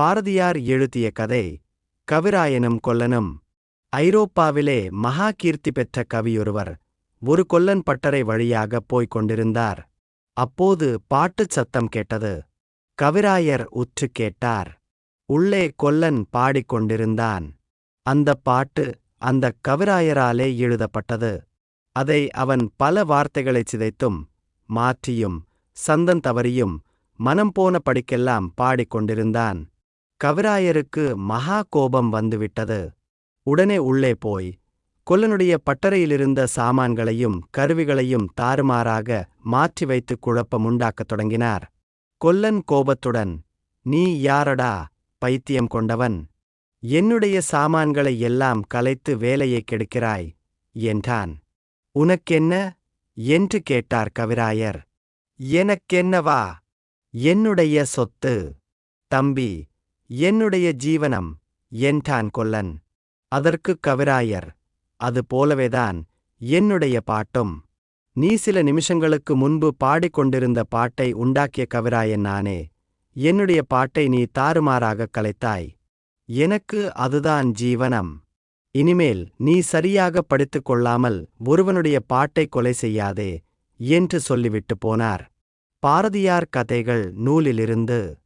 பாரதியார் எழுதிய கதை கவிராயனும் கொல்லனும். ஐரோப்பாவிலே மகா கீர்த்தி பெற்ற கவியொருவர் ஒரு கொல்லன் பட்டறை வழியாகப் போய்க் கொண்டிருந்தார். அப்போது பாட்டுச் சத்தம் கேட்டது. கவிராயர் உற்றுக் கேட்டார். உள்ளே கொல்லன் பாடிக்கொண்டிருந்தான். அந்தப் பாட்டு அந்தக் கவிராயராலே எழுதப்பட்டது. அதை அவன் பல வார்த்தைகளைச் சிதைத்தும் மாற்றியும் சந்தம் தவறியும் மனம் போன படிக்கெல்லாம் பாடிக்கொண்டிருந்தான். கவிராயருக்கு மகா கோபம் வந்துவிட்டது. உடனே உள்ளே போய் கொல்லனுடைய பட்டறையிலிருந்த சாமான்களையும் கருவிகளையும் தாறுமாறாக மாற்றி வைத்துக் குழப்பமுண்டாக்கத் தொடங்கினார். கொல்லன் கோபத்துடன், "நீ யாரடா, பைத்தியம் கொண்டவன்? என்னுடைய சாமான்களை எல்லாம் கலைத்து வேலையைக் கெடுக்கிறாய்" என்றான். "உனக்கென்ன?" என்று கேட்டார் கவிராயர். "எனக்கென்னவா? என்னுடைய சொத்து, தம்பி, என்னுடைய ஜீவனம்" என்றான் கொல்லன். அதற்குக் கவிராயர், "அது போலவேதான் என்னுடைய பாட்டும். நீ சில நிமிஷங்களுக்கு முன்பு பாடிக்கொண்டிருந்த பாட்டை உண்டாக்கிய கவிராயன் நானே. என்னுடைய பாட்டை நீ தாறுமாறாகக் கலைத்தாய். எனக்கு அதுதான் ஜீவனம். இனிமேல் நீ சரியாகப் படித்துக் கொள்ளாமல் ஒருவனுடைய பாட்டைக் கொலை செய்யாதே" என்று சொல்லிவிட்டு போனார். பாரதியார் கதைகள் நூலிலிருந்து.